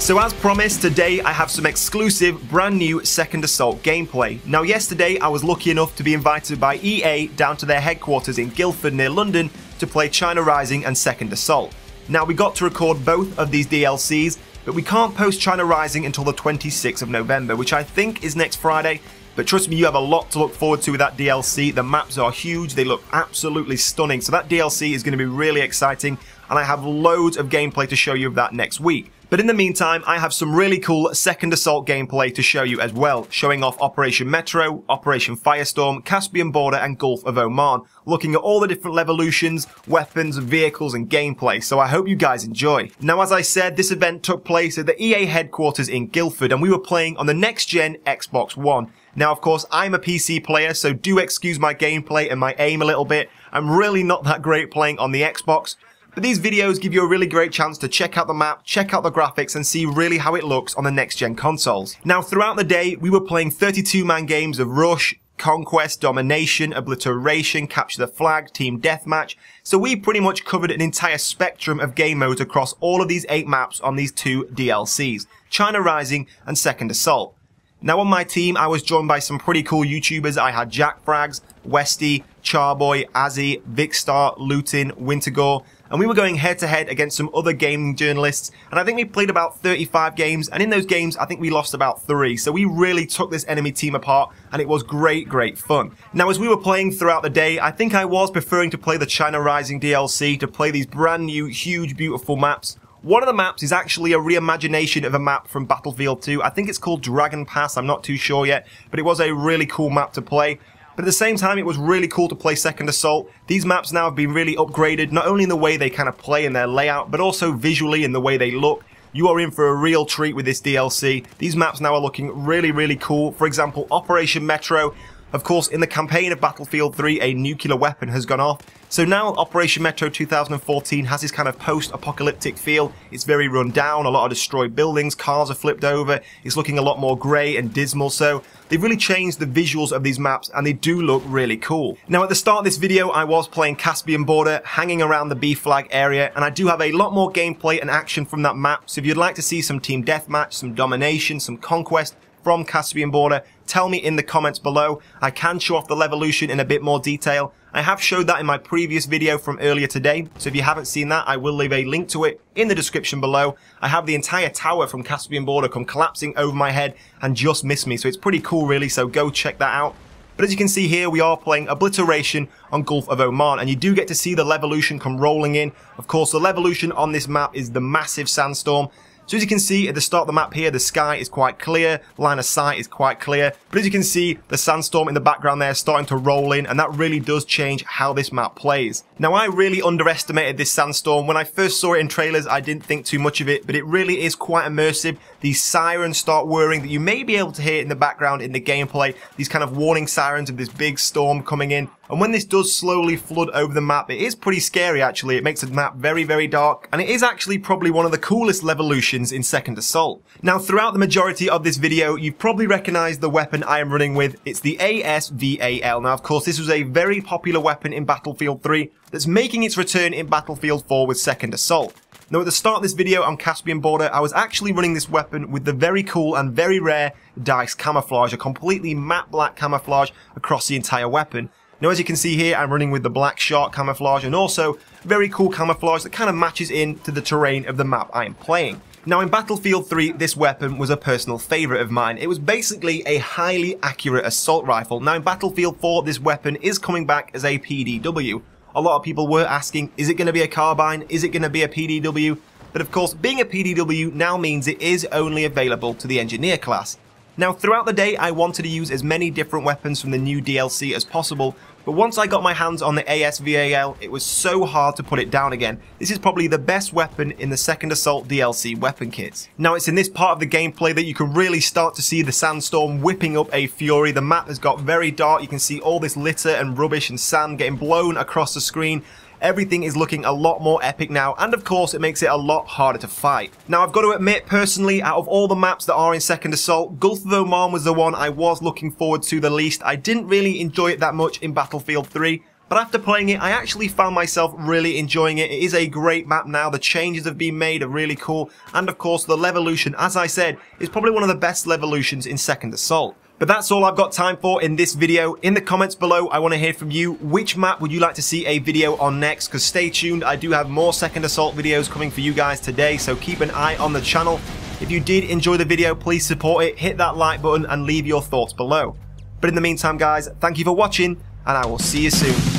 So as promised, today I have some exclusive brand new Second Assault gameplay. Now yesterday I was lucky enough to be invited by EA down to their headquarters in Guildford near London to play China Rising and Second Assault. Now we got to record both of these DLCs, but we can't post China Rising until the 26th of November, which I think is next Friday. But trust me, you have a lot to look forward to with that DLC. The maps are huge, they look absolutely stunning, so that DLC is going to be really exciting, and I have loads of gameplay to show you of that next week. But in the meantime, I have some really cool Second Assault gameplay to show you as well, showing off Operation Metro, Operation Firestorm, Caspian Border and Gulf of Oman, looking at all the different Levolutions, weapons, vehicles and gameplay, so I hope you guys enjoy. Now as I said, this event took place at the EA headquarters in Guildford and we were playing on the next-gen Xbox One. Now of course I'm a PC player, so do excuse my gameplay and my aim a little bit. I'm really not that great playing on the Xbox. But these videos give you a really great chance to check out the map, check out the graphics and see really how it looks on the next-gen consoles. Now throughout the day, we were playing 32-man games of Rush, Conquest, Domination, Obliteration, Capture the Flag, Team Deathmatch, so we pretty much covered an entire spectrum of game modes across all of these 8 maps on these 2 DLCs, China Rising and Second Assault. Now on my team, I was joined by some pretty cool YouTubers. I had Jack Frags, Westy, Charboy, Azzy, Vicstar, Lutin, Wintergore, and we were going head to head against some other gaming journalists, and I think we played about 35 games, and in those games I think we lost about 3, so we really took this enemy team apart, and it was great fun. Now as we were playing throughout the day, I think I was preferring to play the China Rising DLC, to play these brand new, huge, beautiful maps. One of the maps is actually a reimagination of a map from Battlefield 2, I think it's called Dragon Pass, I'm not too sure yet, but it was a really cool map to play. But at the same time, it was really cool to play Second Assault. These maps now have been really upgraded, not only in the way they kind of play in their layout, but also visually in the way they look. You are in for a real treat with this DLC. These maps now are looking really cool. For example, Operation Metro. Of course, in the campaign of Battlefield 3, a nuclear weapon has gone off. So now Operation Metro 2014 has this kind of post-apocalyptic feel. It's very run down, a lot of destroyed buildings, cars are flipped over, it's looking a lot more grey and dismal, so they've really changed the visuals of these maps and they do look really cool. Now at the start of this video, I was playing Caspian Border, hanging around the B flag area, and I do have a lot more gameplay and action from that map, so if you'd like to see some Team Deathmatch, some Domination, some Conquest from Caspian Border, tell me in the comments below. I can show off the Levolution in a bit more detail. I have showed that in my previous video from earlier today, so if you haven't seen that, I will leave a link to it in the description below. I have the entire tower from Caspian Border come collapsing over my head and just miss me, so it's pretty cool really, so go check that out. But as you can see here, we are playing Obliteration on Gulf of Oman, and you do get to see the Levolution come rolling in. Of course, the Levolution on this map is the massive Sandstorm. So as you can see at the start of the map here, the sky is quite clear, line of sight is quite clear, but as you can see, the Sandstorm in the background there is starting to roll in, and that really does change how this map plays. Now I really underestimated this Sandstorm. When I first saw it in trailers, I didn't think too much of it, but it really is quite immersive. These sirens start whirring that you may be able to hear in the background in the gameplay, these kind of warning sirens of this big storm coming in. And when this does slowly flood over the map, it is pretty scary actually. It makes the map very dark, and it is actually probably one of the coolest Levolutions in Second Assault. Now throughout the majority of this video, you've probably recognised the weapon I am running with. It's the AS-VAL. Now of course this was a very popular weapon in Battlefield 3 that's making its return in Battlefield 4 with Second Assault. Now at the start of this video on Caspian Border, I was actually running this weapon with the very cool and very rare Dice Camouflage, a completely matte black camouflage across the entire weapon. Now as you can see here, I'm running with the Black Shark camouflage and also very cool camouflage that kind of matches in to the terrain of the map I am playing. Now in Battlefield 3, this weapon was a personal favourite of mine. It was basically a highly accurate assault rifle. Now in Battlefield 4, this weapon is coming back as a PDW. A lot of people were asking, is it going to be a carbine? Is it going to be a PDW? But of course, being a PDW now means it is only available to the engineer class. Now throughout the day, I wanted to use as many different weapons from the new DLC as possible, but once I got my hands on the AS-VAL, it was so hard to put it down again. This is probably the best weapon in the Second Assault DLC weapon kits. Now it's in this part of the gameplay that you can really start to see the Sandstorm whipping up a fury. The map has got very dark, you can see all this litter and rubbish and sand getting blown across the screen. Everything is looking a lot more epic now, and of course it makes it a lot harder to fight. Now I've got to admit, personally, out of all the maps that are in Second Assault, Gulf of Oman was the one I was looking forward to the least. I didn't really enjoy it that much in Battlefield 3, but after playing it, I actually found myself really enjoying it. It is a great map now, the changes have been made are really cool, and of course the Levolution, as I said, is probably one of the best Levolutions in Second Assault. But that's all I've got time for in this video. In the comments below, I want to hear from you. Which map would you like to see a video on next? Because stay tuned, I do have more Second Assault videos coming for you guys today, so keep an eye on the channel. If you did enjoy the video, please support it, hit that like button and leave your thoughts below. But in the meantime guys, thank you for watching, and I will see you soon.